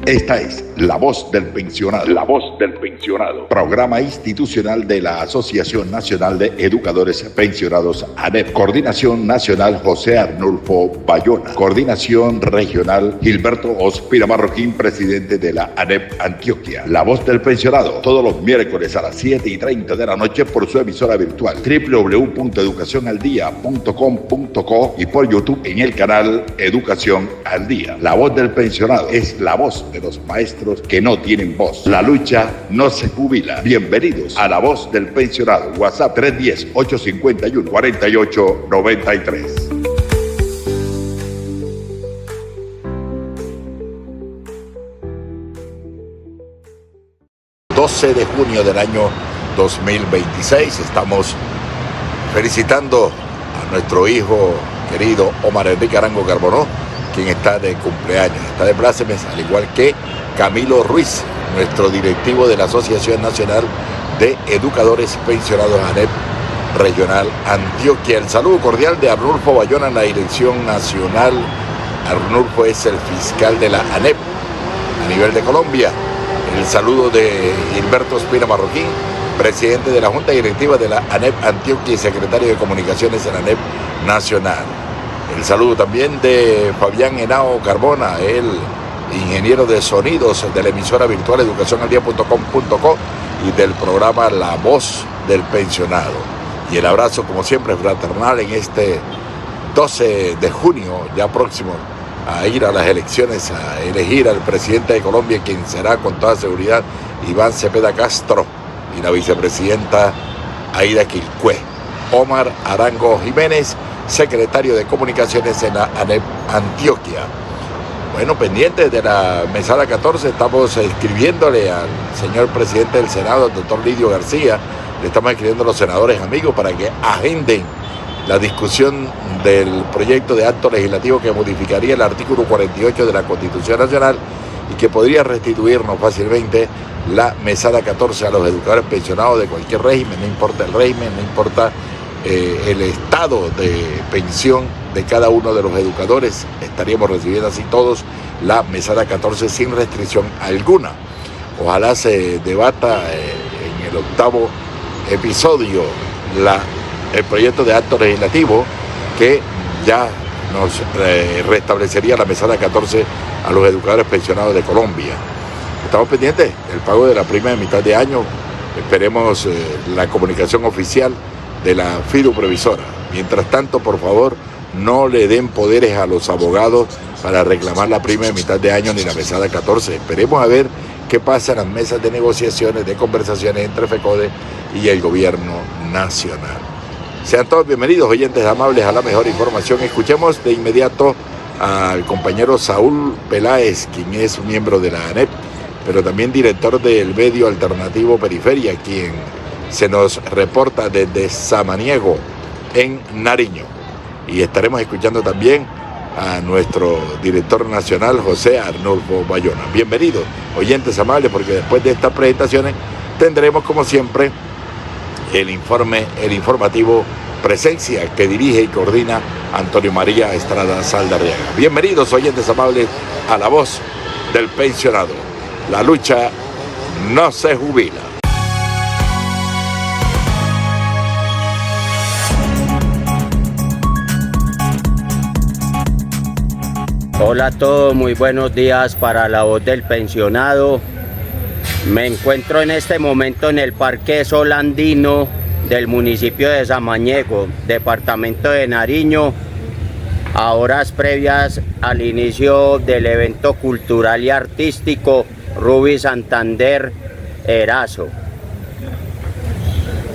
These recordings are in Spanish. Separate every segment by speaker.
Speaker 1: Esta es La Voz del Pensionado. La Voz del Pensionado. Programa institucional de la Asociación Nacional de Educadores Pensionados ANEP. Coordinación Nacional José Arnulfo Bayona. Coordinación Regional Gilberto Ospina Marroquín, presidente de la ANEP Antioquia. La Voz del Pensionado, todos los miércoles a las 7:30 de la noche por su emisora virtual www.educacionaldia.com.co y por YouTube en el canal Educación al Día. La Voz del Pensionado es la voz de los maestros que no tienen voz. La lucha no se jubila. Bienvenidos a La Voz del Pensionado. WhatsApp 310-851-4893. De junio del año 2026. Estamos felicitando a nuestro hijo querido Omar Enrique Arango Carbonó, quien está de cumpleaños, está de plácemes, al igual que Camilo Ruiz, nuestro directivo de la Asociación Nacional de Educadores Pensionados ANEP Regional Antioquia. El saludo cordial de Arnulfo Bayona en la dirección nacional. Arnulfo es el fiscal de la ANEP a nivel de Colombia. El saludo de Gilberto Ospina Marroquín, presidente de la Junta Directiva de la ANEP Antioquia y secretario de Comunicaciones en la ANEP Nacional. El saludo también de Fabián Henao Carbona, el ingeniero de sonidos de la emisora virtual educacionaldia.com.co y del programa La Voz del Pensionado. Y el abrazo, como siempre, fraternal en este 12 de junio, ya próximo a ir a las elecciones, a elegir al presidente de Colombia, quien será con toda seguridad Iván Cepeda Castro, y la vicepresidenta Aida Quilcue. Omar Arango Jiménez, secretario de Comunicaciones en la ANEP Antioquia. Bueno, pendientes de la mesada 14, estamos escribiéndole al señor presidente del Senado, el doctor Lidio García, le estamos escribiendo a los senadores amigos para que agenden la discusión del proyecto de acto legislativo que modificaría el artículo 48 de la Constitución Nacional y que podría restituirnos fácilmente la mesada 14 a los educadores pensionados de cualquier régimen, no importa el régimen, no importa el estado de pensión de cada uno de los educadores, estaríamos recibiendo así todos la mesada 14 sin restricción alguna. Ojalá se debata en el octavo episodio el proyecto de acto legislativo que ya nos restablecería la mesada 14 a los educadores pensionados de Colombia. Estamos pendientes del pago de la prima de mitad de año. Esperemos la comunicación oficial de la FIDU Previsora. Mientras tanto, por favor, no le den poderes a los abogados para reclamar la prima de mitad de año ni la mesada 14. Esperemos a ver qué pasa en las mesas de negociaciones, de conversaciones entre FECODE y el gobierno nacional. Sean todos bienvenidos, oyentes amables, a la mejor información. Escuchemos de inmediato al compañero Saúl Peláez, quien es miembro de la ANEP, pero también director del medio alternativo Periferia, quien se nos reporta desde Samaniego, en Nariño. Y estaremos escuchando también a nuestro director nacional, José Arnulfo Bayona. Bienvenidos, oyentes amables, porque después de estas presentaciones tendremos, como siempre, el informativo Presencia, que dirige y coordina Antonio María Estrada Saldarriaga. Bienvenidos, oyentes amables, a La Voz del Pensionado. La lucha no se jubila.
Speaker 2: Hola a todos, muy buenos días para La Voz del Pensionado. Me encuentro en este momento en el Parque Sol Andino del municipio de Samaniego, departamento de Nariño, a horas previas al inicio del evento cultural y artístico Ruby Santander Erazo.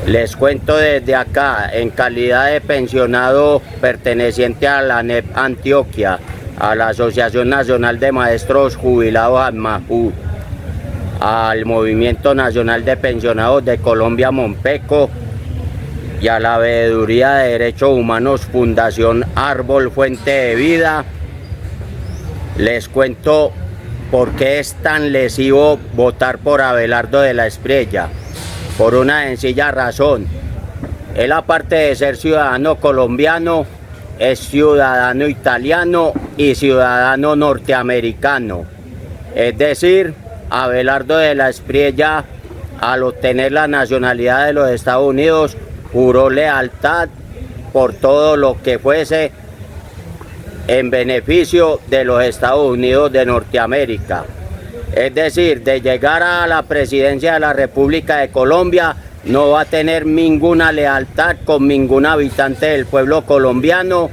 Speaker 2: Les cuento desde acá, en calidad de pensionado perteneciente a la ANEP Antioquia, a la Asociación Nacional de Maestros Jubilados ANMAJU, al Movimiento Nacional de Pensionados de Colombia Monpeco y a la Veeduría de Derechos Humanos Fundación Árbol Fuente de Vida. Les cuento por qué es tan lesivo votar por Abelardo de la Espriella. Por una sencilla razón: él, aparte de ser ciudadano colombiano, es ciudadano italiano y ciudadano norteamericano. Es decir, Abelardo de la Espriella, al obtener la nacionalidad de los Estados Unidos, juró lealtad por todo lo que fuese en beneficio de los Estados Unidos de Norteamérica. Es decir, de llegar a la presidencia de la República de Colombia, no va a tener ninguna lealtad con ningún habitante del pueblo colombiano.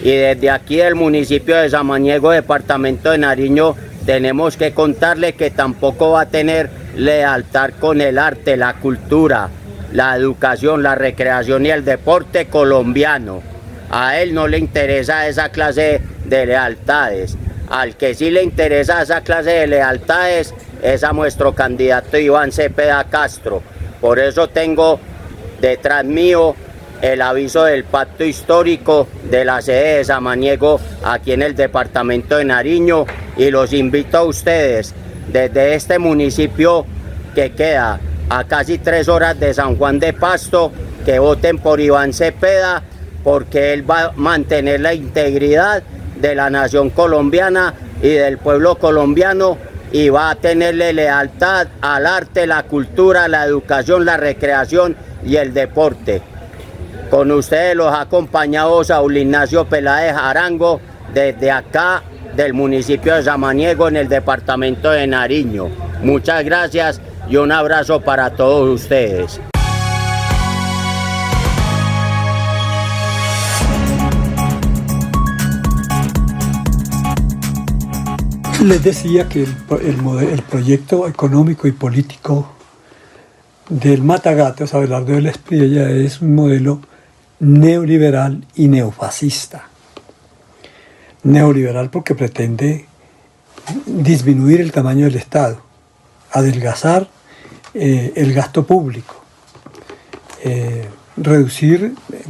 Speaker 2: Y desde aquí del municipio de Samaniego, departamento de Nariño, tenemos que contarle que tampoco va a tener lealtad con el arte, la cultura, la educación, la recreación y el deporte colombiano. A él no le interesa esa clase de lealtades. Al que sí le interesa esa clase de lealtades es a nuestro candidato Iván Cepeda Castro. Por eso tengo detrás mío el aviso del pacto histórico de la sede de Samaniego aquí en el departamento de Nariño, y los invito a ustedes desde este municipio que queda a casi 3 horas de San Juan de Pasto, que voten por Iván Cepeda, porque él va a mantener la integridad de la nación colombiana y del pueblo colombiano, y va a tenerle lealtad al arte, la cultura, la educación, la recreación y el deporte. Con ustedes los ha acompañado Saúl Ignacio Peláez Arango desde acá del municipio de Samaniego en el departamento de Nariño. Muchas gracias y un abrazo para todos ustedes.
Speaker 3: Les decía que el proyecto económico y político del Matagatos, Abelardo de la Espriella, es un modelo neoliberal y neofascista. Neoliberal porque pretende disminuir el tamaño del Estado, adelgazar el gasto público.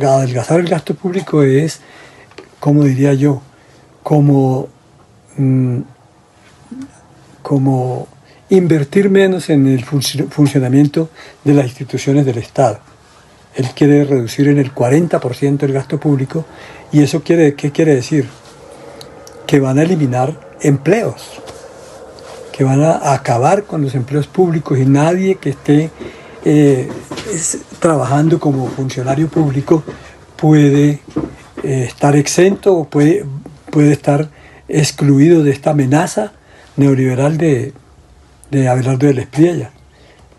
Speaker 3: Adelgazar el gasto público es, como diría yo, como invertir menos en el funcionamiento de las instituciones del Estado. Él quiere reducir en el 40% el gasto público, y eso ¿qué quiere decir? Que van a eliminar empleos, que van a acabar con los empleos públicos, y nadie que esté trabajando como funcionario público puede estar exento o puede estar excluido de esta amenaza neoliberal de Abelardo de la Espriella.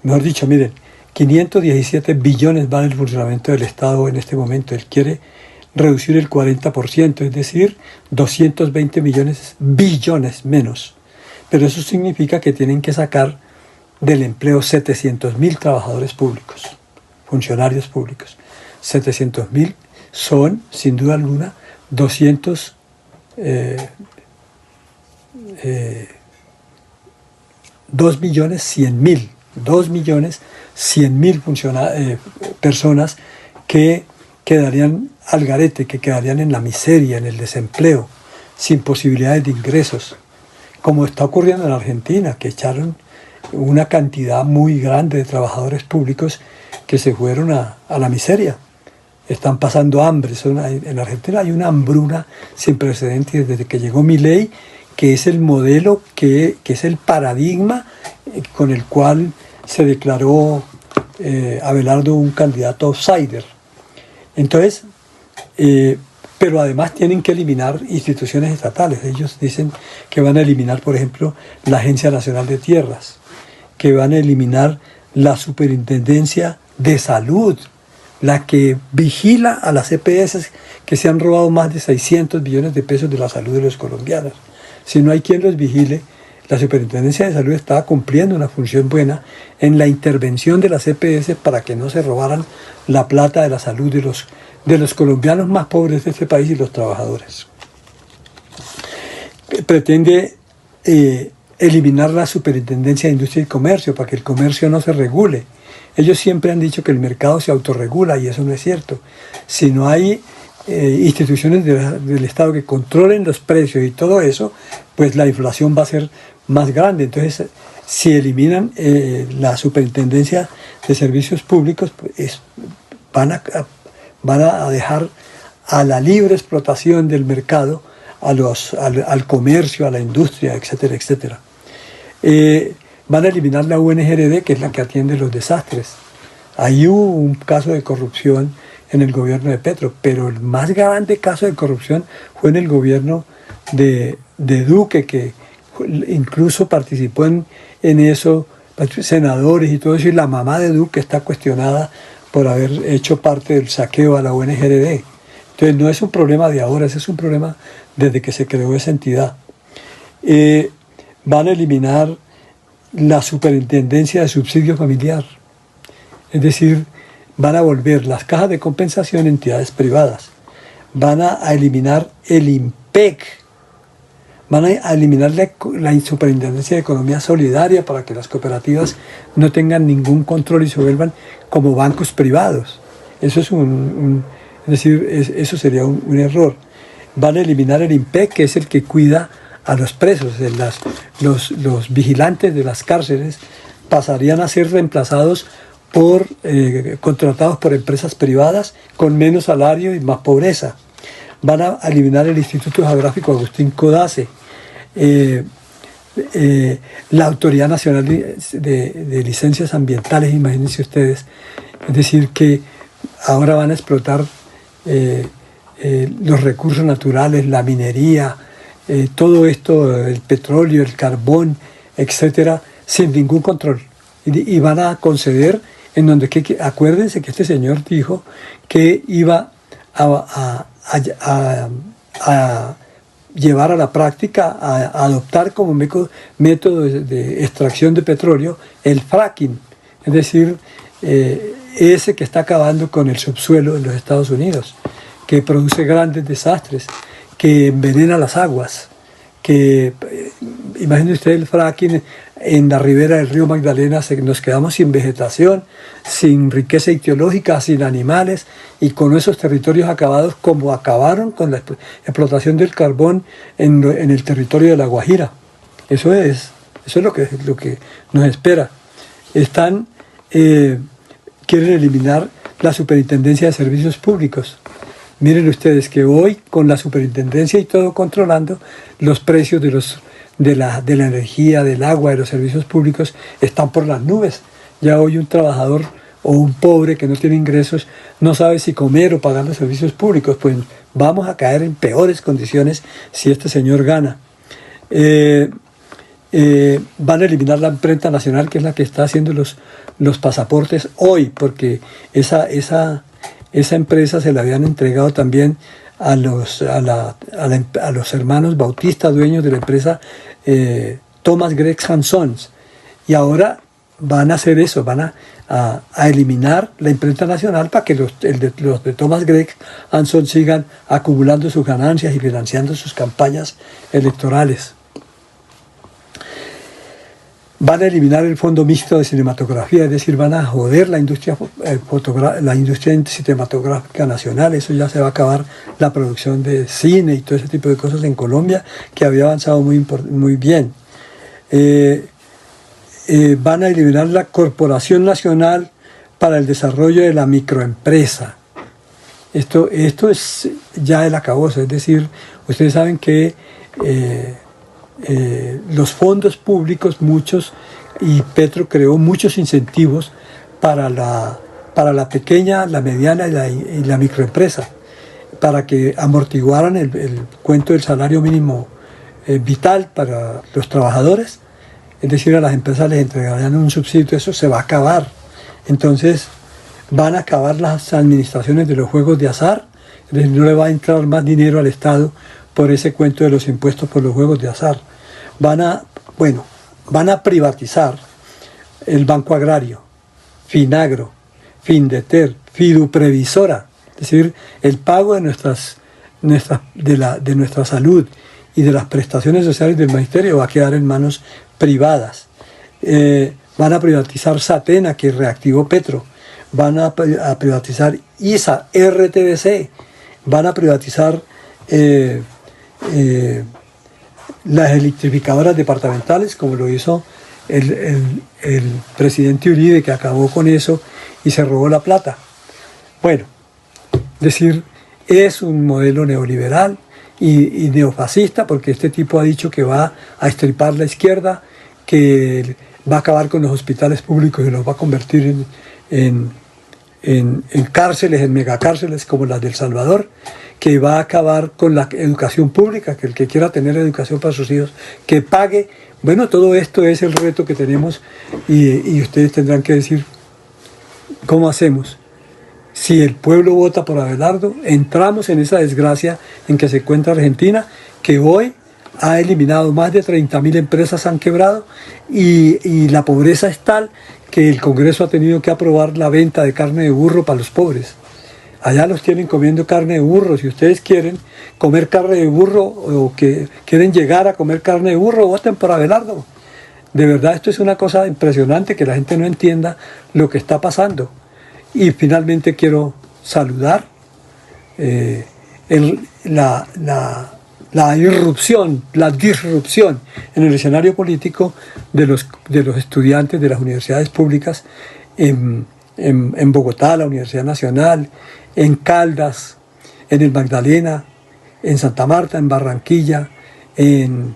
Speaker 3: Mejor dicho, miren, 517 billones va el funcionamiento del Estado en este momento. Él quiere reducir el 40%, es decir, 220 billones menos. Pero eso significa que tienen que sacar del empleo 700.000 trabajadores públicos, funcionarios públicos. 700.000 son, sin duda alguna, 2.100.000 personas que quedarían al garete, que quedarían en la miseria, en el desempleo, sin posibilidades de ingresos, como está ocurriendo en Argentina, que echaron una cantidad muy grande de trabajadores públicos que se fueron a la miseria. Están pasando hambre. En Argentina hay una hambruna sin precedentes desde que llegó Milei, que es el modelo, que es el paradigma con el cual se declaró Abelardo un candidato outsider. Entonces, pero además tienen que eliminar instituciones estatales. Ellos dicen que van a eliminar, por ejemplo, la Agencia Nacional de Tierras, que van a eliminar la Superintendencia de Salud, la que vigila a las EPS que se han robado más de 600 billones de pesos de la salud de los colombianos. Si no hay quien los vigile, la Superintendencia de Salud estaba cumpliendo una función buena en la intervención de las EPS para que no se robaran la plata de la salud de los colombianos más pobres de este país y los trabajadores. Pretende eliminar la Superintendencia de Industria y Comercio para que el comercio no se regule. Ellos siempre han dicho que el mercado se autorregula, y eso no es cierto. Si no hay instituciones del Estado que controlen los precios y todo eso, pues la inflación va a ser más grande. Entonces, si eliminan la Superintendencia de Servicios Públicos, pues van a dejar a la libre explotación del mercado al comercio, a la industria, etcétera, etcétera. Van a eliminar la UNGRD, que es la que atiende los desastres. Ahí hubo un caso de corrupción en el gobierno de Petro, pero el más grande caso de corrupción fue en el gobierno de Duque, que incluso participó en eso, senadores y todo eso, y la mamá de Duque está cuestionada por haber hecho parte del saqueo a la UNGRD. Entonces no es un problema de ahora, ese es un problema desde que se creó esa entidad. Van a eliminar la superintendencia de subsidio familiar, es decir, van a volver las cajas de compensación a entidades privadas, van a eliminar el IMPEC, van a eliminar la superintendencia de economía solidaria para que las cooperativas no tengan ningún control y se vuelvan como bancos privados. Eso es eso sería un error. Van a eliminar el IMPEC, que es el que cuida a los presos. Los vigilantes de las cárceles pasarían a ser reemplazados por contratados por empresas privadas con menos salario y más pobreza. Van a eliminar el Instituto Geográfico Agustín Codazzi, la Autoridad Nacional de Licencias Ambientales, imagínense ustedes. Es decir, que ahora van a explotar los recursos naturales, la minería, todo esto, el petróleo, el carbón, etcétera, sin ningún control. Y van a conceder en donde, acuérdense que este señor dijo que iba a llevar a la práctica, a adoptar como método de extracción de petróleo el fracking, es decir, ese que está acabando con el subsuelo en los Estados Unidos, que produce grandes desastres, que envenena las aguas, que imaginen ustedes el fracking en la ribera del río Magdalena, nos quedamos sin vegetación, sin riqueza ictiológica, sin animales, y con esos territorios acabados como acabaron con la explotación del carbón en el territorio de La Guajira. Eso es lo que nos espera. Quieren eliminar la Superintendencia de Servicios Públicos. Miren ustedes que hoy, con la superintendencia y todo controlando, los precios de la energía, del agua, de los servicios públicos están por las nubes. Ya hoy un trabajador o un pobre que no tiene ingresos no sabe si comer o pagar los servicios públicos. Pues vamos a caer en peores condiciones si este señor gana. Van a eliminar la imprenta nacional, que es la que está haciendo los pasaportes hoy, porque esa empresa se la habían entregado también a los hermanos Bautista, dueños de la empresa Thomas Gregg & Sons, y ahora van a hacer eso, van a eliminar la imprenta nacional para que los de Thomas Gregg & Sons sigan acumulando sus ganancias y financiando sus campañas electorales. Van a eliminar el Fondo Mixto de Cinematografía, es decir, van a joder la industria cinematográfica nacional. Eso ya se va a acabar, la producción de cine y todo ese tipo de cosas en Colombia, que había avanzado muy bien. Van a eliminar la Corporación Nacional para el Desarrollo de la Microempresa. Esto es ya el acabose, es decir, ustedes saben que los fondos públicos, muchos, y Petro creó muchos incentivos para la pequeña, la mediana y la microempresa, para que amortiguaran el cuento del salario mínimo vital para los trabajadores. Es decir, a las empresas les entregarían un subsidio, eso se va a acabar. Entonces van a acabar las administraciones de los juegos de azar, es decir, no le va a entrar más dinero al Estado por ese cuento de los impuestos por los juegos de azar. Van a privatizar el Banco Agrario, Finagro, Findeter, Fiduprevisora, es decir, el pago de nuestra salud y de las prestaciones sociales del magisterio va a quedar en manos privadas. Van a privatizar Satena, que reactivó Petro, van a privatizar ISA, RTBC, van a privatizar las electrificadoras departamentales, como lo hizo el presidente Uribe, que acabó con eso y se robó la plata. Bueno, es decir, es un modelo neoliberal y neofascista, porque este tipo ha dicho que va a estripar la izquierda, que va a acabar con los hospitales públicos y los va a convertir en cárceles, en megacárceles como las de El Salvador, que va a acabar con la educación pública, que el que quiera tener educación para sus hijos, que pague. Bueno, todo esto es el reto que tenemos y ustedes tendrán que decir cómo hacemos. Si el pueblo vota por Abelardo, entramos en esa desgracia en que se encuentra Argentina, que hoy ha eliminado más de 30.000 empresas, han quebrado, y la pobreza es tal que el Congreso ha tenido que aprobar la venta de carne de burro para los pobres. Allá los tienen comiendo carne de burro. Si ustedes quieren comer carne de burro o que quieren llegar a comer carne de burro, voten por Abelardo. De verdad, esto es una cosa impresionante, que la gente no entienda lo que está pasando. Y finalmente quiero saludar la irrupción, la disrupción en el escenario político de los estudiantes de las universidades públicas en Bogotá, la Universidad Nacional, en Caldas, en el Magdalena, en Santa Marta, en Barranquilla, en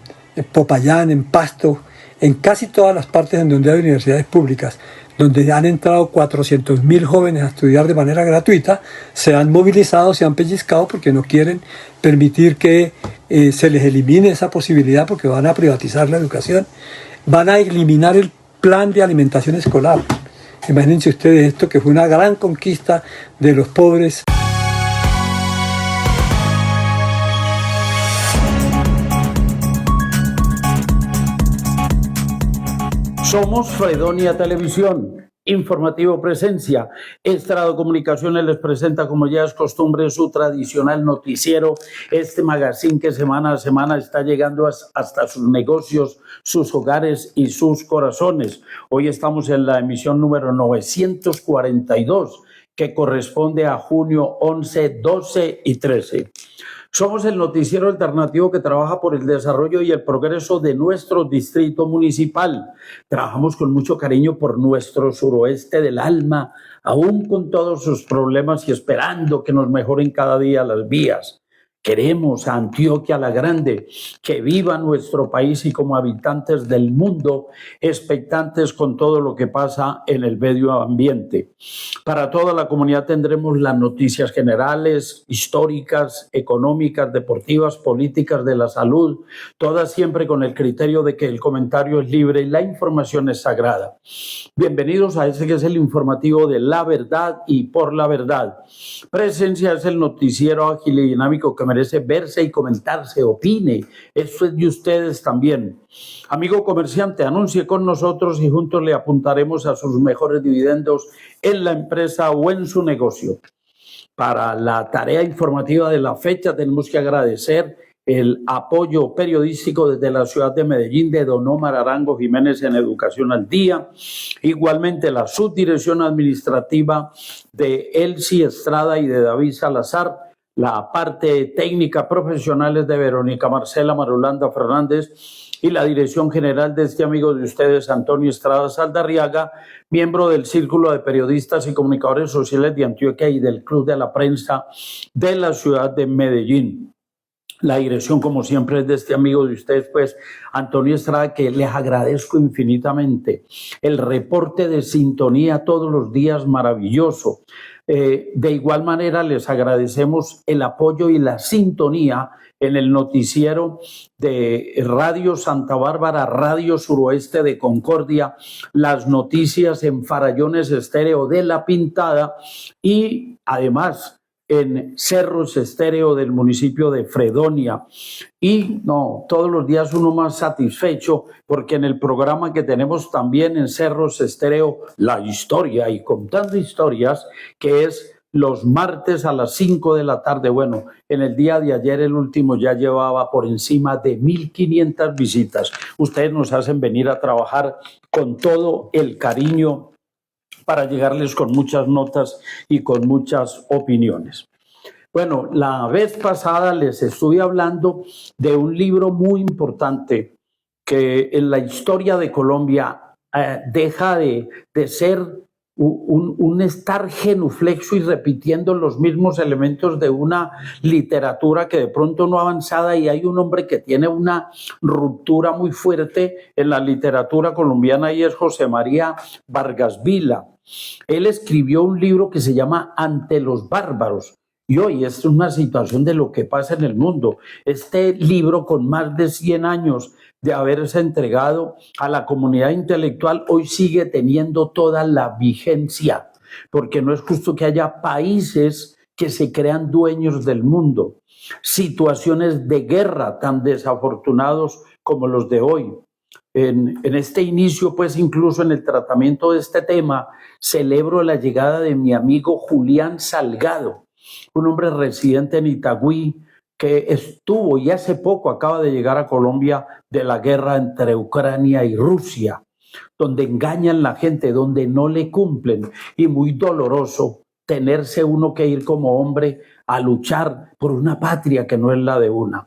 Speaker 3: Popayán, en Pasto, en casi todas las partes en donde hay universidades públicas, donde han entrado 400.000 jóvenes a estudiar de manera gratuita, se han movilizado, se han pellizcado porque no quieren permitir que se les elimine esa posibilidad, porque van a privatizar la educación, van a eliminar el plan de alimentación escolar. Imagínense ustedes esto, que fue una gran conquista de los pobres.
Speaker 4: Somos Fredonia Televisión, Informativo Presencia. Estrado Comunicaciones les presenta, como ya es costumbre, su tradicional noticiero, este magazine que semana a semana está llegando hasta sus negocios, sus hogares y sus corazones. Hoy estamos en la emisión número 942, que corresponde a junio 11, 12 y 13. Somos el noticiero alternativo que trabaja por el desarrollo y el progreso de nuestro distrito municipal. Trabajamos con mucho cariño por nuestro suroeste del alma, aún con todos sus problemas y esperando que nos mejoren cada día las vías. Queremos a Antioquia la Grande, que viva nuestro país y como habitantes del mundo, expectantes con todo lo que pasa en el medio ambiente. Para toda la comunidad tendremos las noticias generales, históricas, económicas, deportivas, políticas, de la salud, todas siempre con el criterio de que el comentario es libre y la información es sagrada. Bienvenidos a ese que es el informativo de la verdad y por la verdad. Presencia es el noticiero ágil y dinámico que merece verse y comentarse, opine. Esto es de ustedes también. Amigo comerciante, anuncie con nosotros y juntos le apuntaremos a sus mejores dividendos en la empresa o en su negocio. Para la tarea informativa de la fecha tenemos que agradecer el apoyo periodístico desde la ciudad de Medellín de don Omar Arango Jiménez en Educación al Día. Igualmente la subdirección administrativa de Elsie Estrada y de David Salazar. La parte técnica profesional es de Verónica Marcela Marulanda Fernández y la dirección general de este amigo de ustedes, Antonio Estrada Saldarriaga, miembro del Círculo de Periodistas y Comunicadores Sociales de Antioquia y del Club de la Prensa de la ciudad de Medellín. La dirección, como siempre, es de este amigo de ustedes, pues, Antonio Estrada, que les agradezco infinitamente. El reporte de sintonía todos los días, maravilloso. De igual manera, les agradecemos el apoyo y la sintonía en el noticiero de Radio Santa Bárbara, Radio Suroeste de Concordia, las noticias en Farallones Estéreo de La Pintada y, además, en Cerros Estéreo del municipio de Fredonia. Y no, todos los días uno más satisfecho porque en el programa que tenemos también en Cerros Estéreo, La Historia y Contando Historias, que es los martes a las 5 de la tarde. Bueno, en el día de ayer el último ya llevaba por encima de 1.500 visitas. Ustedes nos hacen venir a trabajar con todo el cariño para llegarles con muchas notas y con muchas opiniones. Bueno, la vez pasada les estuve hablando de un libro muy importante que en la historia de Colombia deja de ser un estar genuflexo y repitiendo los mismos elementos de una literatura que de pronto no avanzada, y hay un hombre que tiene una ruptura muy fuerte en la literatura colombiana y es José María Vargas Vila. Él escribió un libro que se llama Ante los bárbaros. Y hoy es una situación de lo que pasa en el mundo. Este libro, con más de 100 años de haberse entregado a la comunidad intelectual, hoy sigue teniendo toda la vigencia, porque no es justo que haya países que se crean dueños del mundo, situaciones de guerra tan desafortunados como los de hoy. En este inicio, pues incluso en el tratamiento de este tema, celebro la llegada de mi amigo Julián Salgado, un hombre residente en Itagüí, que estuvo y hace poco acaba de llegar a Colombia de la guerra entre Ucrania y Rusia, donde engañan a la gente, donde no le cumplen, y muy doloroso tenerse uno que ir como hombre a luchar por una patria que no es la de uno.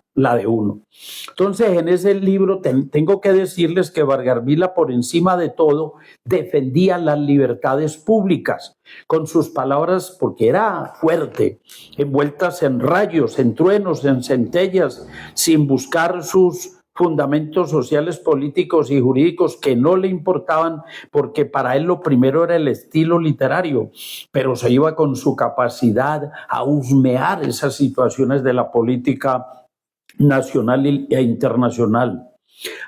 Speaker 4: Entonces, en ese libro tengo que decirles que Vargas Vila, por encima de todo, defendía las libertades públicas con sus palabras, porque era fuerte, envueltas en rayos, en truenos, en centellas, sin buscar sus fundamentos sociales, políticos y jurídicos que no le importaban, porque para él lo primero era el estilo literario, pero se iba con su capacidad a husmear esas situaciones de la política nacional e internacional.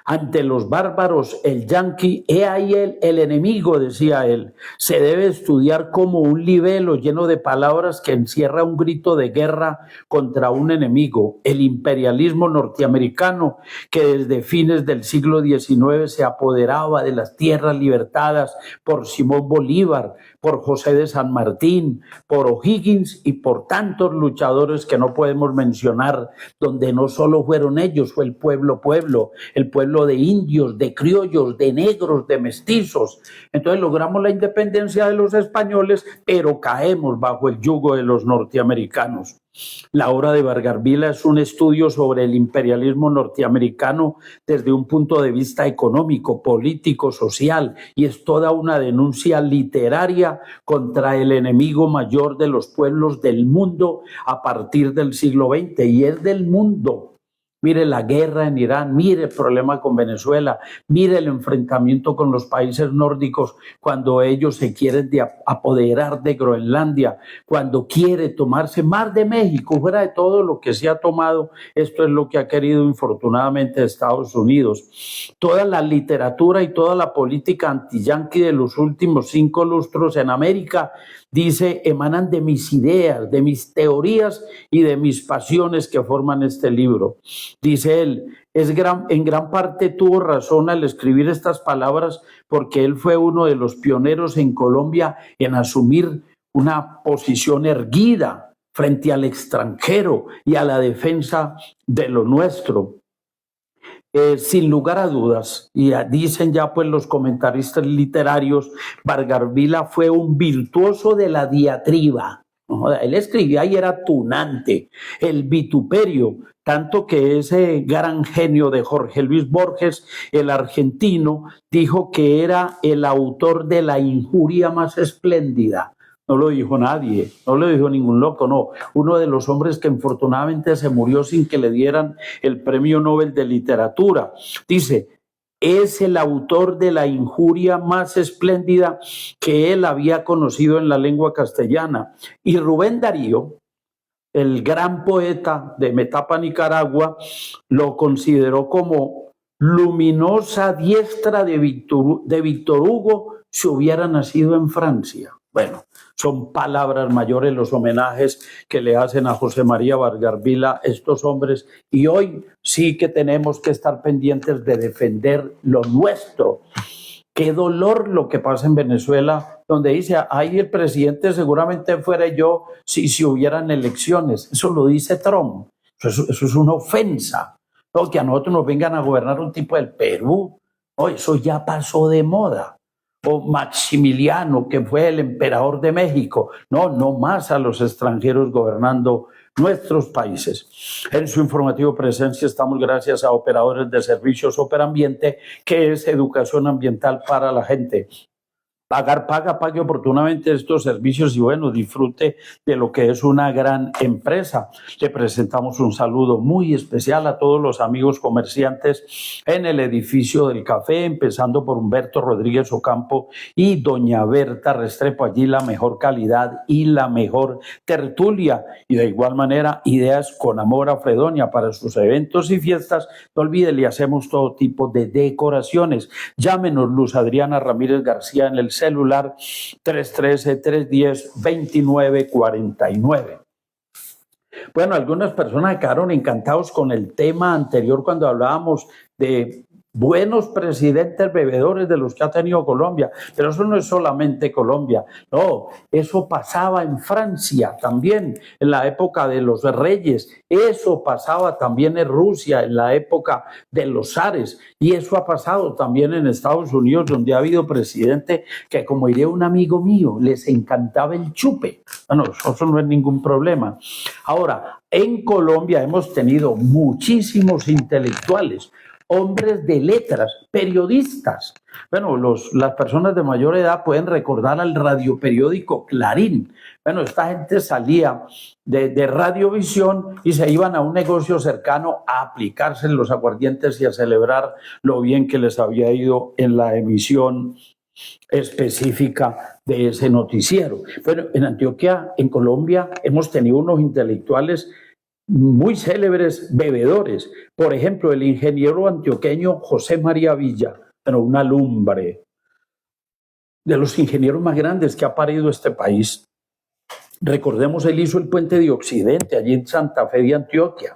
Speaker 4: Ante los bárbaros, el yanqui, he ahí el enemigo, decía él. Se debe estudiar como un libelo lleno de palabras que encierra un grito de guerra contra un enemigo, el imperialismo norteamericano, que desde fines del siglo XIX se apoderaba de las tierras libertadas por Simón Bolívar, por José de San Martín, por O'Higgins y por tantos luchadores que no podemos mencionar, donde no solo fueron ellos, fue el pueblo, el pueblo de indios, de criollos, de negros, de mestizos. Entonces logramos la independencia de los españoles, pero caemos bajo el yugo de los norteamericanos. La obra de Vargas Vila es un estudio sobre el imperialismo norteamericano desde un punto de vista económico, político, social, y es toda una denuncia literaria contra el enemigo mayor de los pueblos del mundo a partir del siglo XX, y es del mundo. Mire la guerra en Irán, mire el problema con Venezuela, mire el enfrentamiento con los países nórdicos cuando ellos se quieren apoderar de Groenlandia, cuando quiere tomarse más de México, fuera de todo lo que se ha tomado. Esto es lo que ha querido infortunadamente Estados Unidos. Toda la literatura y toda la política anti-yanqui de los últimos 5 lustros en América, dice, emanan de mis ideas, de mis teorías y de mis pasiones que forman este libro. Dice él, en gran parte tuvo razón al escribir estas palabras, porque él fue uno de los pioneros en Colombia en asumir una posición erguida frente al extranjero y a la defensa de lo nuestro. Sin lugar a dudas, y dicen ya pues los comentaristas literarios, Vargas Vila fue un virtuoso de la diatriba. Él escribía y era tunante, el vituperio, tanto que ese gran genio de Jorge Luis Borges, el argentino, dijo que era el autor de la injuria más espléndida. No lo dijo nadie, no lo dijo ningún loco, no. Uno de los hombres que infortunadamente se murió sin que le dieran el Premio Nobel de Literatura. Dice, es el autor de la injuria más espléndida que él había conocido en la lengua castellana. Y Rubén Darío, el gran poeta de Metapa, Nicaragua, lo consideró como luminosa diestra de Víctor Hugo si hubiera nacido en Francia. Bueno, son palabras mayores los homenajes que le hacen a José María Vargas Vila estos hombres, y hoy sí que tenemos que estar pendientes de defender lo nuestro. Qué dolor lo que pasa en Venezuela, donde dice, ahí el presidente seguramente fuera yo si hubieran elecciones. Eso lo dice Trump. Eso es una ofensa. No, que a nosotros nos vengan a gobernar un tipo del Perú. Oh, eso ya pasó de moda. O Maximiliano, que fue el emperador de México. No más a los extranjeros gobernando nuestros países. En su informativo presencia estamos gracias a Operadores de Servicios Operambiente, que es educación ambiental para la gente. pague oportunamente estos servicios y bueno, disfrute de lo que es una gran empresa. Le presentamos un saludo muy especial a todos los amigos comerciantes en el edificio del café, empezando por Humberto Rodríguez Ocampo y doña Berta Restrepo. Allí la mejor calidad y la mejor tertulia, y de igual manera ideas con amor a Fredonia para sus eventos y fiestas. No olvide, le hacemos todo tipo de decoraciones. Llámenos, Luz Adriana Ramírez García, en el celular 313-310-2949. Bueno, algunas personas quedaron encantados con el tema anterior cuando hablábamos de buenos presidentes bebedores de los que ha tenido Colombia, pero eso no es solamente Colombia, no, eso pasaba en Francia también, en la época de los reyes, eso pasaba también en Rusia, en la época de los zares, y eso ha pasado también en Estados Unidos, donde ha habido presidente que, como diría un amigo mío, les encantaba el chupe. Bueno, eso no es ningún problema. Ahora, en Colombia hemos tenido muchísimos intelectuales, hombres de letras, periodistas. Bueno, las personas de mayor edad pueden recordar al radioperiódico Clarín. Bueno, esta gente salía de Radiovisión y se iban a un negocio cercano a aplicarse los aguardientes y a celebrar lo bien que les había ido en la emisión específica de ese noticiero. Bueno, en Antioquia, en Colombia, hemos tenido unos intelectuales muy célebres bebedores. Por ejemplo, el ingeniero antioqueño José María Villa, bueno, una lumbre de los ingenieros más grandes que ha parido este país. Recordemos, él hizo el Puente de Occidente, allí en Santa Fe de Antioquia.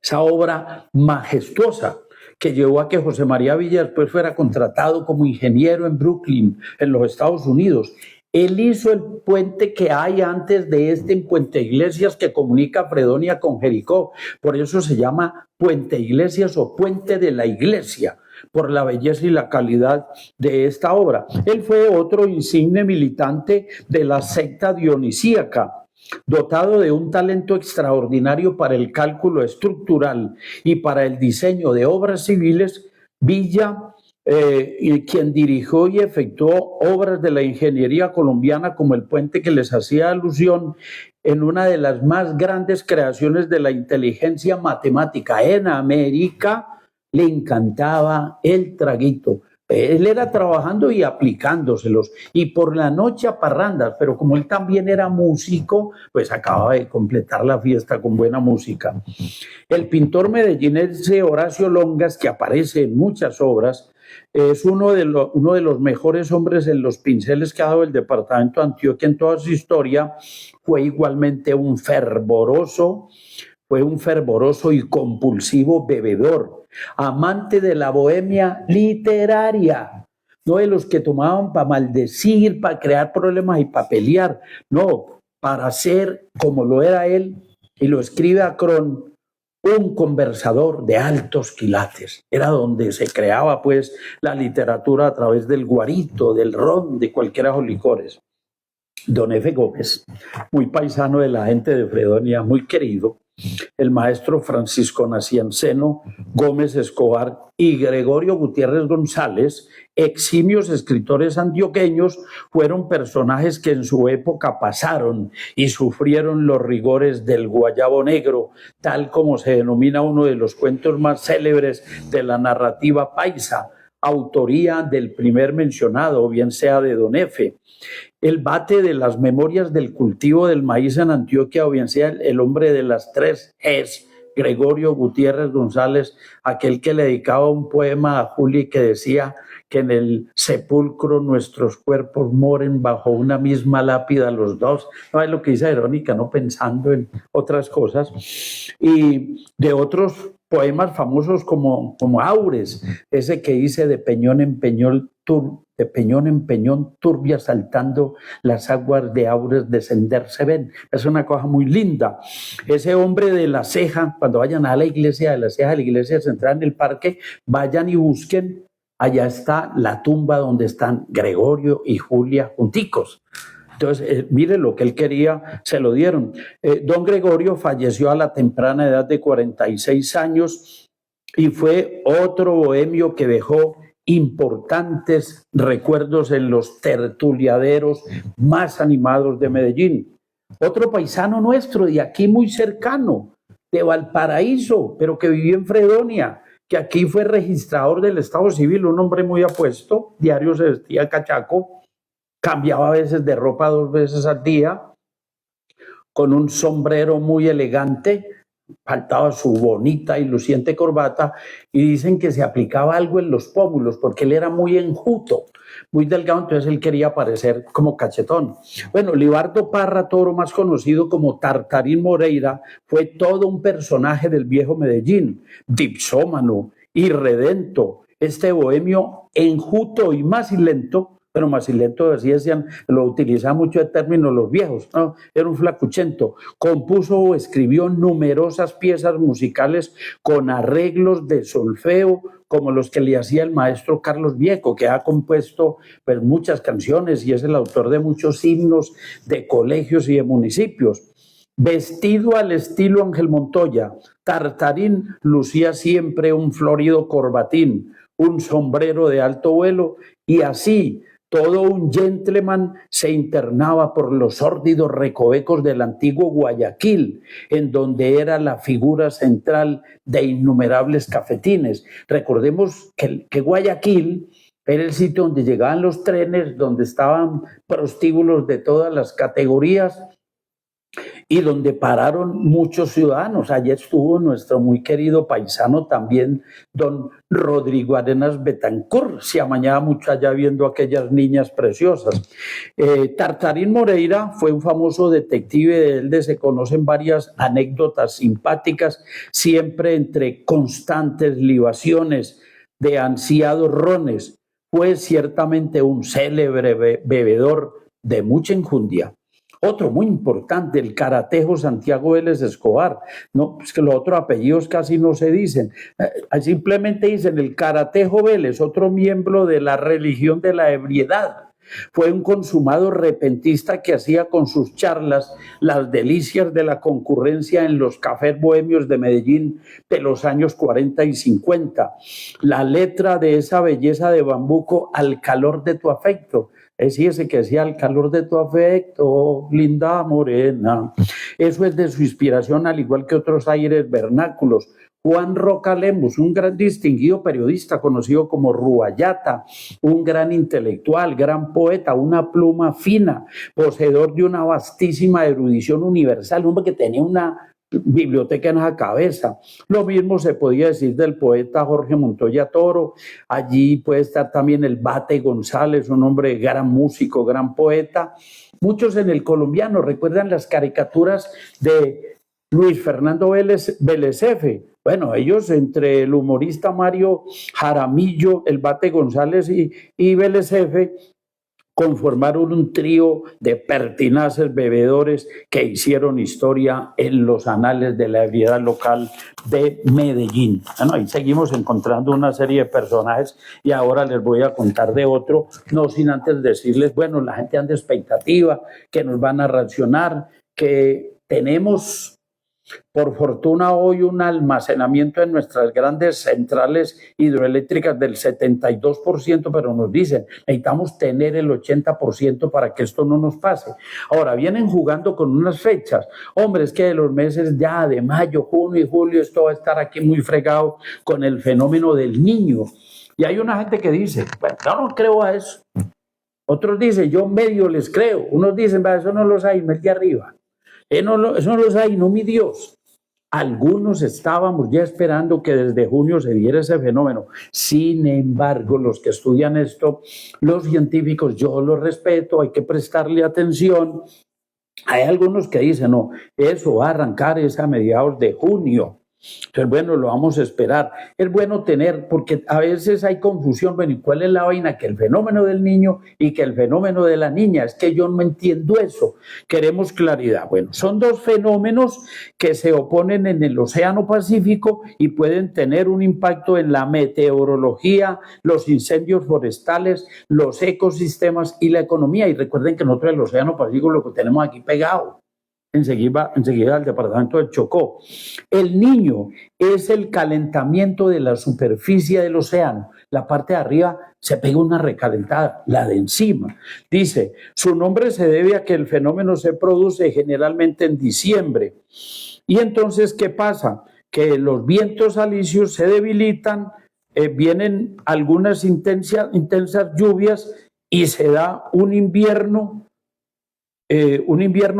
Speaker 4: Esa obra majestuosa que llevó a que José María Villa después fuera contratado como ingeniero en Brooklyn, en los Estados Unidos. Él hizo el puente que hay antes de este en Puente Iglesias que comunica Fredonia con Jericó. Por eso se llama Puente Iglesias o Puente de la Iglesia, por la belleza y la calidad de esta obra. Él fue otro insigne militante de la secta dionisíaca, dotado de un talento extraordinario para el cálculo estructural y para el diseño de obras civiles. Villa, quien dirigió y efectuó obras de la ingeniería colombiana como el puente que les hacía alusión, en una de las más grandes creaciones de la inteligencia matemática en América. Le encantaba el traguito. Él era trabajando y aplicándoselos, y por la noche a parrandas, pero como él también era músico, pues acababa de completar la fiesta con buena música. El pintor medellinense Horacio Longas, que aparece en muchas obras, es uno de los mejores hombres en los pinceles que ha dado el departamento de Antioquia en toda su historia. Fue igualmente un fervoroso y compulsivo bebedor, amante de la bohemia literaria, no de los que tomaban para maldecir, para crear problemas y para pelear, no, para ser, como lo era él, y lo escribe Acrón, un conversador de altos quilates. Era donde se creaba pues la literatura a través del guarito, del ron, de cualquiera de los licores. Don F. Gómez, muy paisano de la gente de Fredonia, muy querido. El maestro Francisco Nacianceno Gómez Escobar y Gregorio Gutiérrez González, eximios escritores antioqueños, fueron personajes que en su época pasaron y sufrieron los rigores del guayabo negro, tal como se denomina uno de los cuentos más célebres de la narrativa paisa, autoría del primer mencionado, bien sea de Don F. El bate de las memorias del cultivo del maíz en Antioquia, o bien sea el hombre de las tres Gs, Gregorio Gutiérrez González, aquel que le dedicaba un poema a Juli que decía que en el sepulcro nuestros cuerpos moren bajo una misma lápida los dos. No es lo que dice Verónica, no pensando en otras cosas. Y de otros poemas famosos como Aures, ese que dice de peñón en peñón turbia saltando las aguas de Aures descender se ven. Es una cosa muy linda. Ese hombre de la ceja, cuando vayan a la iglesia de la ceja, de la iglesia central en el parque, vayan y busquen, allá está la tumba donde están Gregorio y Julia junticos. Entonces, mire lo que él quería, se lo dieron. Don Gregorio falleció a la temprana edad de 46 años y fue otro bohemio que dejó importantes recuerdos en los tertuliaderos más animados de Medellín. Otro paisano nuestro de aquí muy cercano, de Valparaíso, pero que vivió en Fredonia, que aquí fue registrador del Estado Civil, un hombre muy apuesto, diario se vestía cachaco, cambiaba a veces de ropa 2 veces al día, con un sombrero muy elegante, faltaba su bonita y luciente corbata, y dicen que se aplicaba algo en los pómulos, porque él era muy enjuto, muy delgado, entonces él quería parecer como cachetón. Bueno, Libardo Parra Toro, más conocido como Tartarín Moreira, fue todo un personaje del viejo Medellín, dipsómano, irredento, este bohemio enjuto y macilento, pero macilento, así decían, lo utilizaban mucho de término los viejos, ¿no? Era un flacuchento. Compuso o escribió numerosas piezas musicales con arreglos de solfeo, como los que le hacía el maestro Carlos Vieco, que ha compuesto pues, muchas canciones y es el autor de muchos himnos de colegios y de municipios. Vestido al estilo Ángel Montoya, Tartarín lucía siempre un florido corbatín, un sombrero de alto vuelo y así todo un gentleman se internaba por los sórdidos recovecos del antiguo Guayaquil, en donde era la figura central de innumerables cafetines. Recordemos que Guayaquil era el sitio donde llegaban los trenes, donde estaban prostíbulos de todas las categorías y donde pararon muchos ciudadanos. Allí estuvo nuestro muy querido paisano también, don Rodrigo Arenas Betancourt, se amañaba mucho allá viendo aquellas niñas preciosas. Tartarín Moreira fue un famoso detective, de él se conocen varias anécdotas simpáticas, siempre entre constantes libaciones de ansiados rones. Fue ciertamente un célebre bebedor de mucha enjundia. Otro muy importante, el Caratejo Santiago Vélez Escobar. No, es que los otros apellidos casi no se dicen. Simplemente dicen el Caratejo Vélez, otro miembro de la religión de la ebriedad. Fue un consumado repentista que hacía con sus charlas las delicias de la concurrencia en los cafés bohemios de Medellín de los años 40 y 50. La letra de esa belleza de bambuco, al calor de tu afecto. Es ese que decía, al calor de tu afecto, linda morena. Eso es de su inspiración, al igual que otros aires vernáculos. Juan Roca Lemus, un gran distinguido periodista conocido como Rubayata, un gran intelectual, gran poeta, una pluma fina, poseedor de una vastísima erudición universal, un hombre que tenía una biblioteca en la cabeza. Lo mismo se podía decir del poeta Jorge Montoya Toro. Allí puede estar también el Bate González, un hombre gran músico, gran poeta. Muchos en el colombiano recuerdan las caricaturas de Luis Fernando Vélez F. Bueno, ellos entre el humorista Mario Jaramillo, el Bate González y Vélez F conformaron un trío de pertinaces bebedores que hicieron historia en los anales de la ebriedad local de Medellín. Bueno, ahí seguimos encontrando una serie de personajes y ahora les voy a contar de otro, no sin antes decirles, bueno, la gente anda expectativa, que nos van a reaccionar, que tenemos por fortuna hoy un almacenamiento en nuestras grandes centrales hidroeléctricas del 72%, pero nos dicen, necesitamos tener el 80% para que esto no nos pase. Ahora, vienen jugando con unas fechas. Hombre, es que de los meses ya de mayo, junio y julio, esto va a estar aquí muy fregado con el fenómeno del niño. Y hay una gente que dice, bueno, yo no creo a eso. Otros dicen, yo medio les creo. Unos dicen, eso no los hay, mete arriba. Eso no los hay, no mi Dios. Algunos estábamos ya esperando que desde junio se diera ese fenómeno. Sin embargo, los que estudian esto, los científicos, yo los respeto, hay que prestarle atención. Hay algunos que dicen, no, eso va a arrancar es a mediados de junio. Entonces, bueno, lo vamos a esperar. Es bueno tener, porque a veces hay confusión, bueno, ¿y cuál es la vaina? Que el fenómeno del niño y que el fenómeno de la niña, es que yo no entiendo eso. Queremos claridad. Bueno, son dos fenómenos que se oponen en el Océano Pacífico y pueden tener un impacto en la meteorología, los incendios forestales, los ecosistemas y la economía. Y recuerden que nosotros el Océano Pacífico lo que tenemos aquí pegado. enseguida al departamento del Chocó. El Niño es el calentamiento de la superficie del océano. La parte de arriba se pega una recalentada, la de encima. Dice, su nombre se debe a que el fenómeno se produce generalmente en diciembre. Y entonces, ¿qué pasa? Que los vientos alisios se debilitan, vienen algunas intensas lluvias y se da un invierno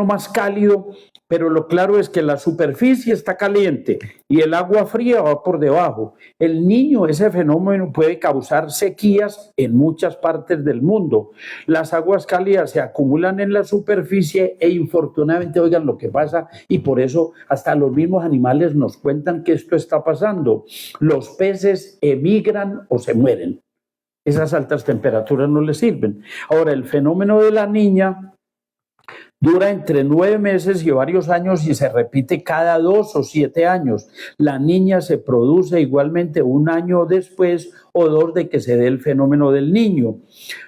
Speaker 4: más cálido, pero lo claro es que la superficie está caliente y el agua fría va por debajo. El Niño, ese fenómeno puede causar sequías en muchas partes del mundo. Las aguas cálidas se acumulan en la superficie e infortunadamente, oigan lo que pasa, y por eso hasta los mismos animales nos cuentan que esto está pasando. Los peces emigran o se mueren. Esas altas temperaturas no les sirven. Ahora, el fenómeno de la Niña dura entre 9 meses y varios años y se repite cada 2 o 7 años. La Niña se produce igualmente un año después o 2 de que se dé el fenómeno del Niño.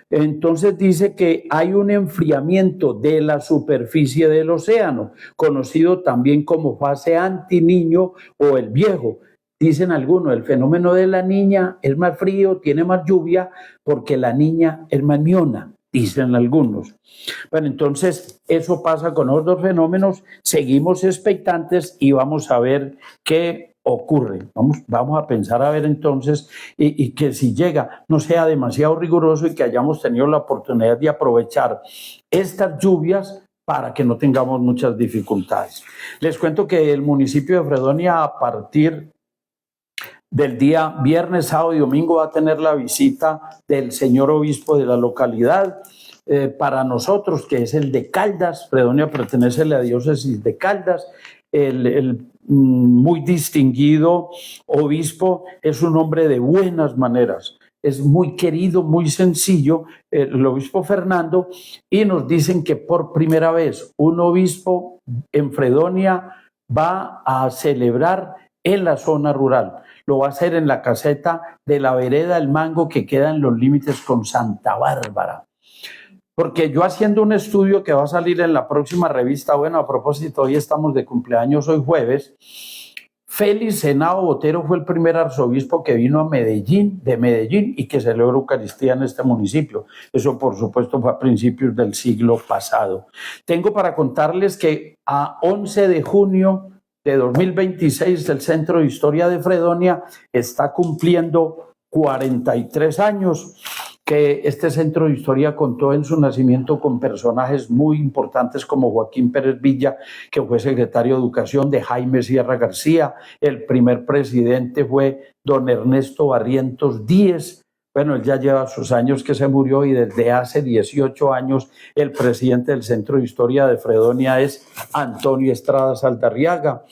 Speaker 4: Entonces dice que hay un enfriamiento de la superficie del océano, conocido también como fase antiniño o el viejo. Dicen algunos, el fenómeno de la Niña es más frío, tiene más lluvia, porque la Niña es más miona, dicen algunos. Bueno, entonces eso pasa con otros fenómenos, seguimos expectantes y vamos a ver qué ocurre. Vamos a pensar a ver entonces y que si llega no sea demasiado riguroso y que hayamos tenido la oportunidad de aprovechar estas lluvias para que no tengamos muchas dificultades. Les cuento que el municipio de Fredonia a partir del día viernes, sábado y domingo va a tener la visita del señor obispo de la localidad. Para nosotros, que es el de Caldas, Fredonia pertenece a la diócesis de Caldas, el muy distinguido obispo es un hombre de buenas maneras, es muy querido, muy sencillo, el obispo Fernando, y nos dicen que por primera vez un obispo en Fredonia va a celebrar en la zona rural. Lo va a hacer en la caseta de la vereda El Mango, que queda en los límites con Santa Bárbara. Porque yo haciendo un estudio que va a salir en la próxima revista, bueno, a propósito, hoy estamos de cumpleaños, hoy jueves, Félix Henao Botero fue el primer arzobispo que vino a Medellín, y que celebró Eucaristía en este municipio. Eso, por supuesto, fue a principios del siglo pasado. Tengo para contarles que a 11 de junio de 2026 el Centro de Historia de Fredonia está cumpliendo 43 años, que este Centro de Historia contó en su nacimiento con personajes muy importantes como Joaquín Pérez Villa, que fue secretario de Educación, de Jaime Sierra García. El primer presidente fue don Ernesto Barrientos Díez. Bueno, él ya lleva sus años que se murió y desde hace 18 años el presidente del Centro de Historia de Fredonia es Antonio Estrada Saldarriaga.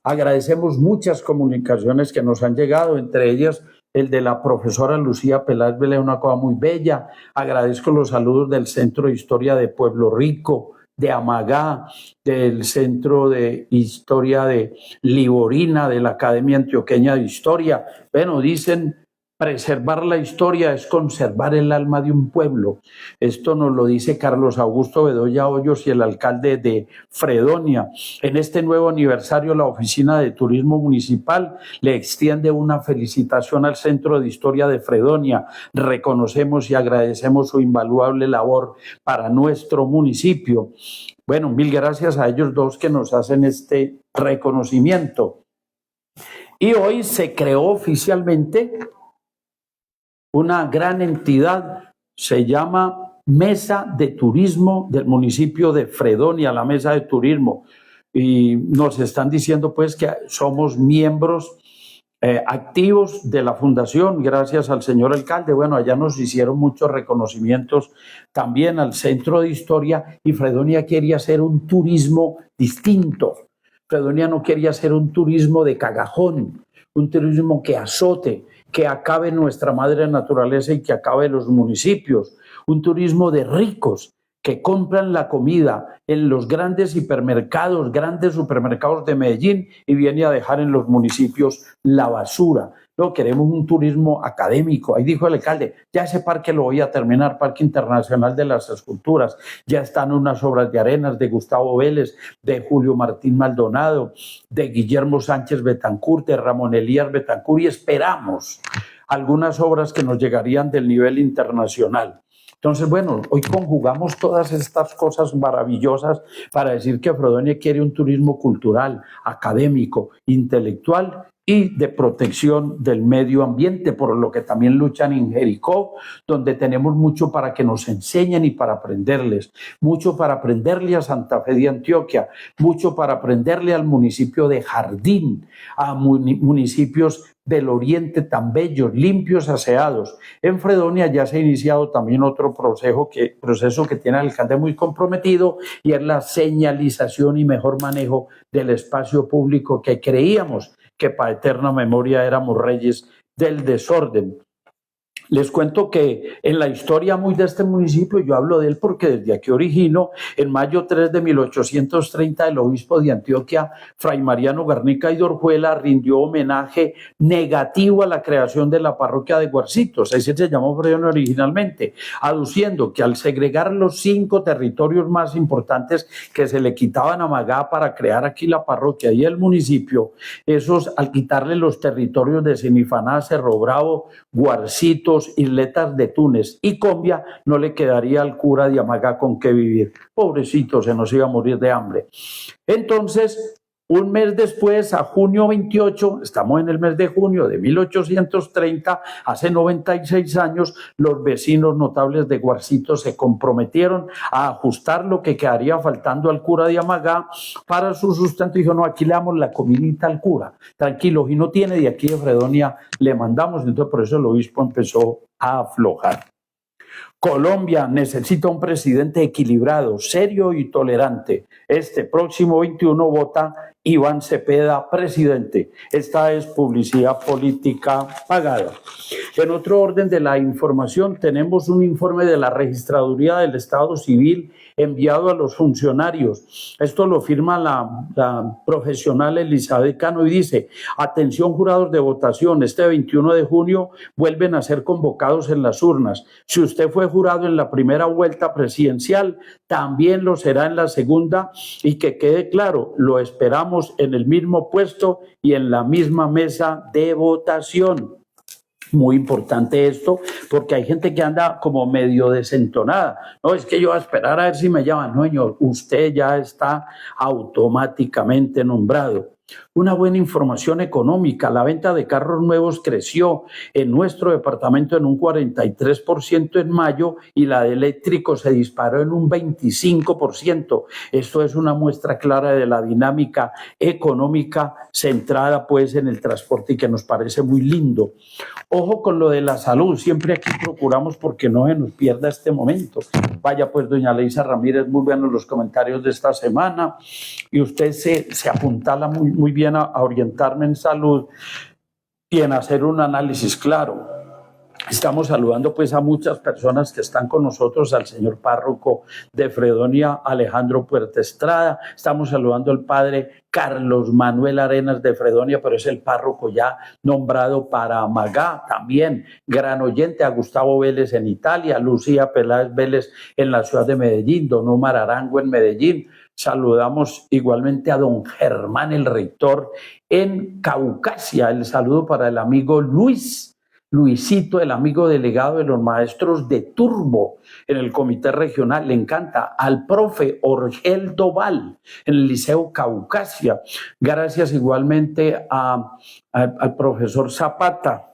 Speaker 4: Agradecemos muchas comunicaciones que nos han llegado, entre ellas el de la profesora Lucía Peláez Vélez, una cosa muy bella. Agradezco los saludos del Centro de Historia de Pueblo Rico, de Amagá, del Centro de Historia de Liborina, de la Academia Antioqueña de Historia. Bueno, dicen, preservar la historia es conservar el alma de un pueblo. Esto nos lo dice Carlos Augusto Bedoya Hoyos y el alcalde de Fredonia. En este nuevo aniversario, la Oficina de Turismo Municipal le extiende una felicitación al Centro de Historia de Fredonia. Reconocemos y agradecemos su invaluable labor para nuestro municipio. Bueno, mil gracias a ellos dos que nos hacen este reconocimiento. Y hoy se creó oficialmente una gran entidad, se llama Mesa de Turismo del municipio de Fredonia, la Mesa de Turismo. Y nos están diciendo pues que somos miembros activos de la fundación, gracias al señor alcalde. Bueno, allá nos hicieron muchos reconocimientos también al Centro de Historia, y Fredonia quería hacer un turismo distinto. Fredonia no quería hacer un turismo de cagajón, un turismo que azote, que acabe nuestra madre naturaleza y que acabe los municipios, un turismo de ricos, que compran la comida en los grandes supermercados de Medellín y viene a dejar en los municipios la basura. No, queremos un turismo académico. Ahí dijo el alcalde, ya ese parque lo voy a terminar, Parque Internacional de las Esculturas. Ya están unas obras de arenas de Gustavo Vélez, de Julio Martín Maldonado, de Guillermo Sánchez Betancourt, de Ramón Elías Betancourt, y esperamos algunas obras que nos llegarían del nivel internacional. Entonces, bueno, hoy conjugamos todas estas cosas maravillosas para decir que Fredonia quiere un turismo cultural, académico, intelectual y de protección del medio ambiente, por lo que también luchan en Jericó, donde tenemos mucho para que nos enseñen y para aprenderles, mucho para aprenderle a Santa Fe de Antioquia, mucho para aprenderle al municipio de Jardín, a municipios del oriente tan bellos, limpios, aseados. En Fredonia ya se ha iniciado también otro proceso que tiene el alcalde muy comprometido, y es la señalización y mejor manejo del espacio público, que creíamos que para eterna memoria éramos reyes del desorden. Les cuento que en la historia muy de este municipio, yo hablo de él porque desde aquí origino, en mayo 3 de 1830 el obispo de Antioquia, Fray Mariano Garnica y Dorjuela, rindió homenaje negativo a la creación de la parroquia de Guarcitos, así se llamó Fredonia originalmente, aduciendo que al segregar los 5 territorios más importantes que se le quitaban a Magá para crear aquí la parroquia y el municipio, esos al quitarle los territorios de Sinifaná, Cerro Bravo, Guarcitos, Isletas de Túnez y Combia, no le quedaría al cura de Amagá con qué vivir. Pobrecito, se nos iba a morir de hambre. Entonces, un mes después, a junio 28, estamos en el mes de junio de 1830, hace 96 años, los vecinos notables de Guarcitos se comprometieron a ajustar lo que quedaría faltando al cura de Amagá para su sustento. Dijo, no, aquí le damos la comidita al cura, tranquilo, y no tiene, de aquí de Fredonia le mandamos. Entonces, por eso el obispo empezó a aflojar. Colombia necesita un presidente equilibrado, serio y tolerante. Este próximo 21 vota Iván Cepeda, presidente. Esta es publicidad política pagada. En otro orden de la información, tenemos un informe de la Registraduría del Estado Civil enviado a los funcionarios. Esto lo firma la profesional Elizabeth Cano y dice: atención jurados de votación, este 21 de junio vuelven a ser convocados en las urnas. Si usted fue jurado en la primera vuelta presidencial, también lo será en la segunda, y que quede claro, lo esperamos en el mismo puesto y en la misma mesa de votación. Muy importante esto, porque hay gente que anda como medio desentonada. No, es que yo voy a esperar a ver si me llaman. No, señor, usted ya está automáticamente nombrado. Una buena información económica: la venta de carros nuevos creció en nuestro departamento en un 43% en mayo, y la de eléctricos se disparó en un 25%. Esto es una muestra clara de la dinámica económica centrada pues en el transporte, y que nos parece muy lindo. Ojo con lo de la salud, siempre aquí procuramos porque no se nos pierda este momento. Vaya pues, doña Leisa Ramírez, muy buenos los comentarios de esta semana, y usted se apuntala muy bien a orientarme en salud y en hacer un análisis claro. Estamos saludando pues a muchas personas que están con nosotros, al señor párroco de Fredonia, Alejandro Puerta Estrada. Estamos saludando al padre Carlos Manuel Arenas de Fredonia, pero es el párroco ya nombrado para Amagá. También gran oyente a Gustavo Vélez en Italia, Lucía Peláez Vélez en la ciudad de Medellín, don Omar Arango en Medellín. Saludamos igualmente a don Germán, el rector, en Caucasia. El saludo para el amigo Luisito, el amigo delegado de los maestros de Turbo en el comité regional. Le encanta. Al profe Orgel Doval en el Liceo Caucasia. Gracias igualmente al profesor Zapata,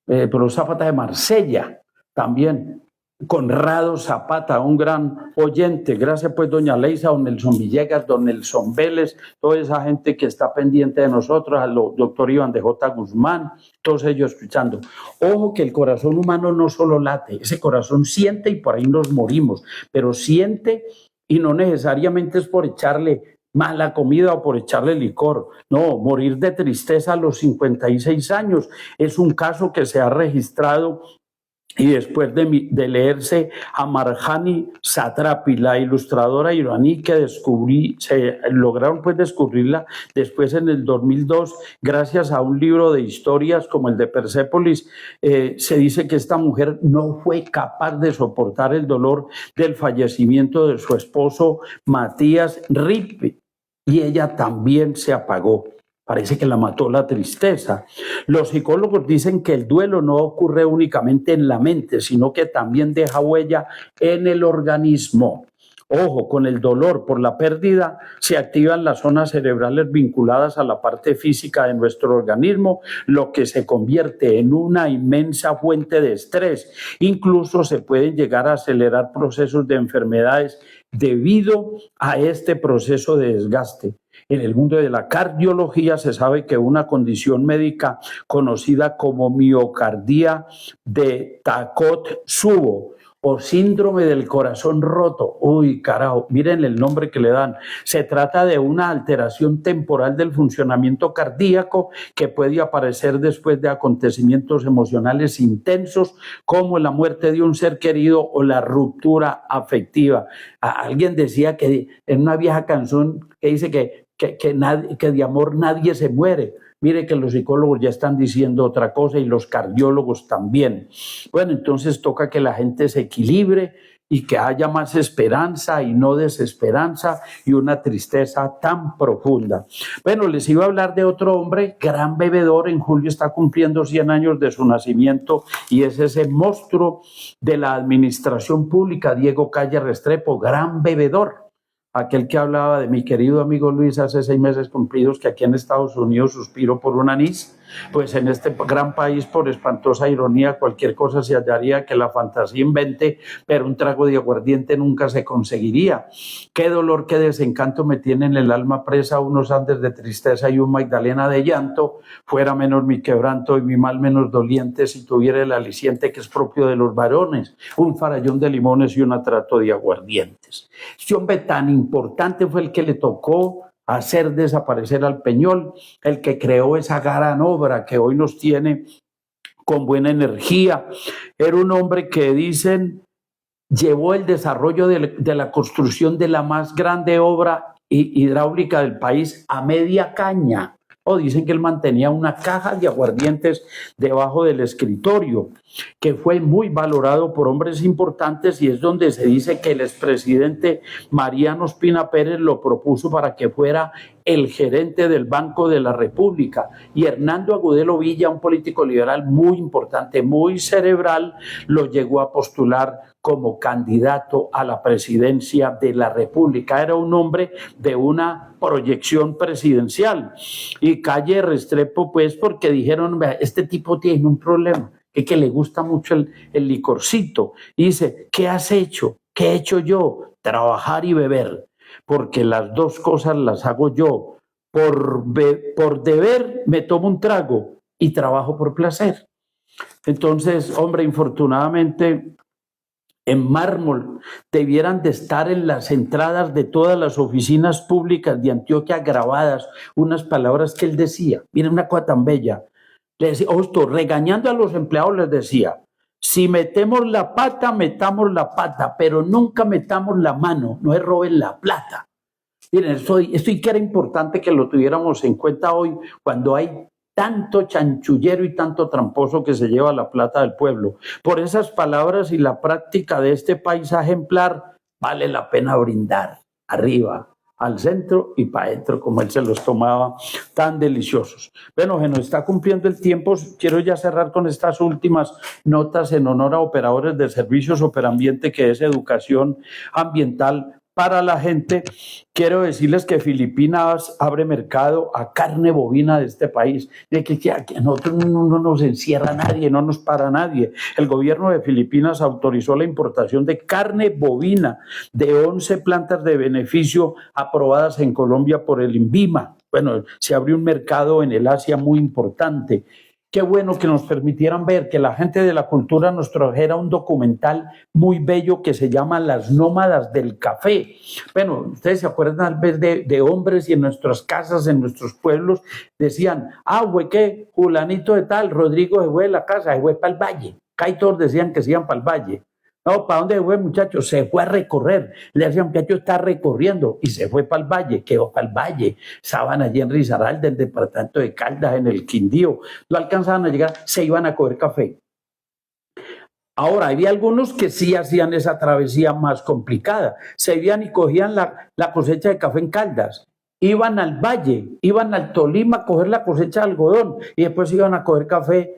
Speaker 4: profesor Zapata de Marsella, también. Conrado Zapata, un gran oyente. Gracias pues doña Leisa, don Nelson Villegas, don Nelson Vélez, toda esa gente que está pendiente de nosotros, al doctor Iván de J. Guzmán, todos ellos escuchando. Ojo que el corazón humano no solo late, ese corazón siente, y por ahí nos morimos, pero siente, y no necesariamente es por echarle mala comida o por echarle licor. No, morir de tristeza a los 56 años es un caso que se ha registrado Y después de leerse a Marjani Satrapi, la ilustradora iraní que lograron pues descubrirla después en el 2002, gracias a un libro de historias como el de Persépolis, se dice que esta mujer no fue capaz de soportar el dolor del fallecimiento de su esposo Matías Ripp, y ella también se apagó. Parece que la mató la tristeza. Los psicólogos dicen que el duelo no ocurre únicamente en la mente, sino que también deja huella en el organismo. Ojo, con el dolor por la pérdida se activan las zonas cerebrales vinculadas a la parte física de nuestro organismo, lo que se convierte en una inmensa fuente de estrés. Incluso se pueden llegar a acelerar procesos de enfermedades debido a este proceso de desgaste. En el mundo de la cardiología se sabe que una condición médica conocida como miocardía de Takotsubo o síndrome del corazón roto. Uy, carajo, miren el nombre que le dan. Se trata de una alteración temporal del funcionamiento cardíaco que puede aparecer después de acontecimientos emocionales intensos como la muerte de un ser querido o la ruptura afectiva. Alguien decía que en una vieja canción que dice que de amor nadie se muere. Mire que los psicólogos ya están diciendo otra cosa y los cardiólogos también. Bueno, entonces toca que la gente se equilibre y que haya más esperanza y no desesperanza y una tristeza tan profunda. Bueno, les iba a hablar de otro hombre, gran bebedor. En julio está cumpliendo 100 años de su nacimiento y es ese monstruo de la administración pública, Diego Calle Restrepo, gran bebedor. Aquel que hablaba de mi querido amigo Luis hace 6 meses cumplidos, que aquí en Estados Unidos suspiro por un anís, pues en este gran país, por espantosa ironía, cualquier cosa se hallaría que la fantasía invente, pero un trago de aguardiente nunca se conseguiría. Qué dolor, qué desencanto me tiene en el alma presa unos Andes de tristeza y un Magdalena de llanto, fuera menos mi quebranto y mi mal menos doliente si tuviera el aliciente que es propio de los varones, un farallón de limones y un atrato de aguardientes. Este hombre tan importante fue el que le tocó hacer desaparecer al Peñol, el que creó esa gran obra que hoy nos tiene con buena energía. Era un hombre que dicen llevó el desarrollo de la construcción de la más grande obra hidráulica del país a media caña. O dicen que él mantenía una caja de aguardientes debajo del escritorio, que fue muy valorado por hombres importantes, y es donde se dice que el expresidente Mariano Ospina Pérez lo propuso para que fuera el gerente del Banco de la República, y Hernando Agudelo Villa, un político liberal muy importante, muy cerebral, lo llegó a postular como candidato a la presidencia de la República. Era un hombre de una proyección presidencial. Y Calle Restrepo, pues, porque dijeron, este tipo tiene un problema, que le gusta mucho el licorcito. Y dice, ¿qué has hecho? ¿Qué he hecho yo? Trabajar y beber, porque las dos cosas las hago yo. Por deber me tomo un trago y trabajo por placer. Entonces, hombre, infortunadamente, en mármol debieran de estar en las entradas de todas las oficinas públicas de Antioquia grabadas unas palabras que él decía. Miren una cosa tan bella. Le decía, regañando a los empleados les decía, si metemos la pata, metamos la pata, pero nunca metamos la mano, no es roben la plata. Miren, esto que era importante que lo tuviéramos en cuenta hoy, cuando hay tanto chanchullero y tanto tramposo que se lleva la plata del pueblo. Por esas palabras y la práctica de este país ejemplar, vale la pena brindar arriba, al centro y para adentro, como él se los tomaba tan deliciosos. Bueno, se nos está cumpliendo el tiempo. Quiero ya cerrar con estas últimas notas en honor a operadores de servicios Operambiente, que es educación ambiental para la gente. Quiero decirles que Filipinas abre mercado a carne bovina de este país, de que a nosotros no nos encierra nadie, no nos para nadie. El gobierno de Filipinas autorizó la importación de carne bovina de 11 plantas de beneficio aprobadas en Colombia por el INVIMA. Bueno, se abrió un mercado en el Asia muy importante. Qué bueno que nos permitieran ver, que la gente de la cultura nos trajera un documental muy bello que se llama Las Nómadas del Café. Bueno, ustedes se acuerdan tal vez de hombres y en nuestras casas, en nuestros pueblos, decían, güey, ¿qué? Fulanito de tal, Rodrigo se fue de la casa, se fue para el valle. Casi todos decían que se iban para el valle. No, ¿para dónde fue, muchacho? Se fue a recorrer. Le decían, muchacho, está recorriendo. Y se fue para el valle, quedó para el valle. Estaban allí en Risaralda, del departamento de Caldas, en el Quindío. No alcanzaban a llegar, se iban a coger café. Ahora, había algunos que sí hacían esa travesía más complicada. Se iban y cogían la cosecha de café en Caldas. Iban al valle, iban al Tolima a coger la cosecha de algodón y después iban a coger café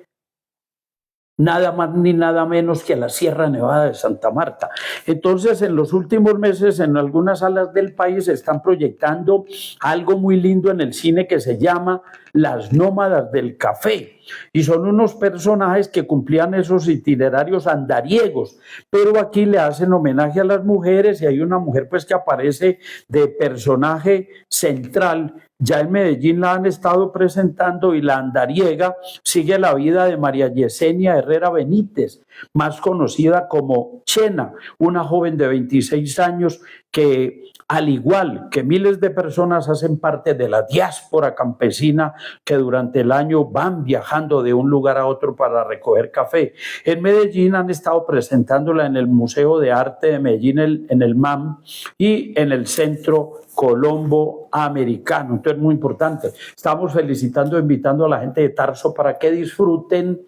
Speaker 4: nada más ni nada menos que a la Sierra Nevada de Santa Marta. Entonces, en los últimos meses, en algunas salas del país se están proyectando algo muy lindo en el cine que se llama Las Nómadas del Café. Y son unos personajes que cumplían esos itinerarios andariegos, pero aquí le hacen homenaje a las mujeres y hay una mujer pues que aparece de personaje central. Ya en Medellín la han estado presentando y la andariega sigue la vida de María Yesenia Herrera Benítez, más conocida como Chena, una joven de 26 años que, al igual que miles de personas, hacen parte de la diáspora campesina que durante el año van viajando de un lugar a otro para recoger café. En Medellín han estado presentándola en el Museo de Arte de Medellín, en el MAM, y en el Centro Colombo Americano. Entonces, muy importante. Estamos felicitando, invitando a la gente de Tarso para que disfruten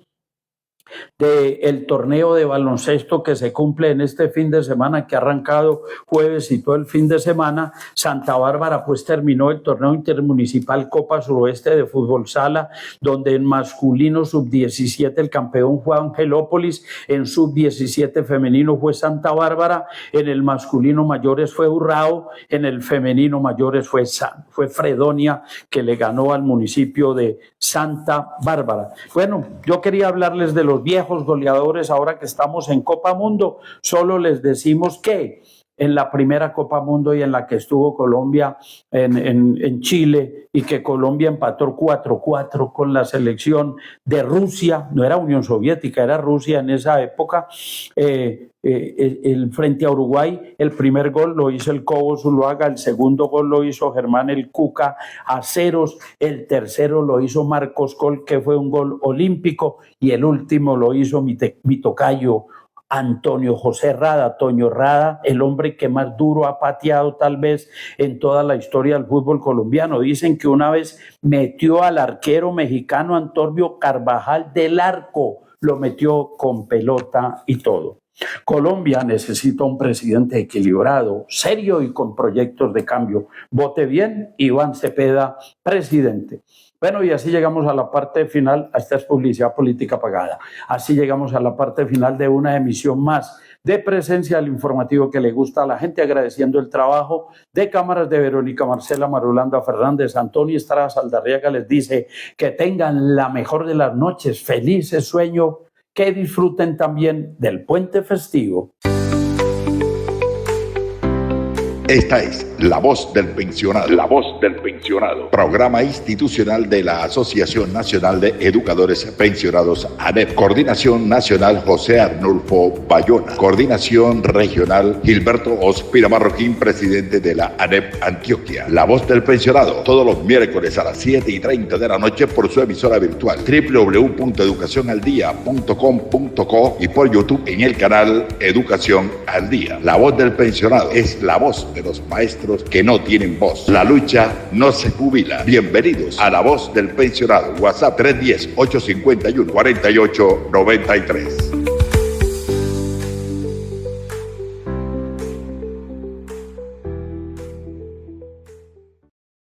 Speaker 4: del torneo de baloncesto que se cumple en este fin de semana, que ha arrancado jueves y todo el fin de semana. Santa Bárbara pues terminó el torneo intermunicipal Copa Suroeste de Fútbol Sala, donde en masculino sub-17 el campeón fue Angelópolis, en sub-17 femenino fue Santa Bárbara, en el masculino mayores fue Urrao, en el femenino mayores fue Fredonia, que le ganó al municipio de Santa Bárbara. Bueno, yo quería hablarles de los viejos goleadores ahora que estamos en Copa Mundo. Solo les decimos que en la primera Copa Mundo y en la que estuvo Colombia en Chile, y que Colombia empató 4-4 con la selección de Rusia, no era Unión Soviética, era Rusia en esa época, frente a Uruguay. El primer gol lo hizo el Cobo Zuluaga, el segundo gol lo hizo Germán el Cuca Aceros, el tercero lo hizo Marcos Col, que fue un gol olímpico, y el último lo hizo mi tocayo Antonio José Rada, Toño Rada, el hombre que más duro ha pateado tal vez en toda la historia del fútbol colombiano. Dicen que una vez metió al arquero mexicano Antonio Carvajal del arco, lo metió con pelota y todo. Colombia necesita un presidente equilibrado, serio y con proyectos de cambio. Vote bien, Iván Cepeda, presidente. Bueno, y así llegamos a la parte final. Esta es publicidad política pagada. Así llegamos a la parte final de una emisión más de Presencia, al informativo que le gusta a la gente, agradeciendo el trabajo de cámaras de Verónica Marcela Marulanda Fernández. Antonio Estrada Saldarriaga les dice que tengan la mejor de las noches, felices sueños, que disfruten también del puente festivo.
Speaker 1: Esta es La Voz del Pensionado. La Voz del Pensionado. Programa institucional de la Asociación Nacional de Educadores Pensionados ANEP. Coordinación Nacional José Arnulfo Bayona. Coordinación Regional Gilberto Ospina Marroquín, presidente de la ANEP Antioquia. La Voz del Pensionado. Todos los miércoles a las 7:30 de la noche por su emisora virtual www.educacionaldia.com.co y por YouTube en el canal Educación al Día. La Voz del Pensionado es la voz de los maestros que no tienen voz. La lucha no se jubila. Bienvenidos a La Voz del Pensionado. WhatsApp 310-851-4893.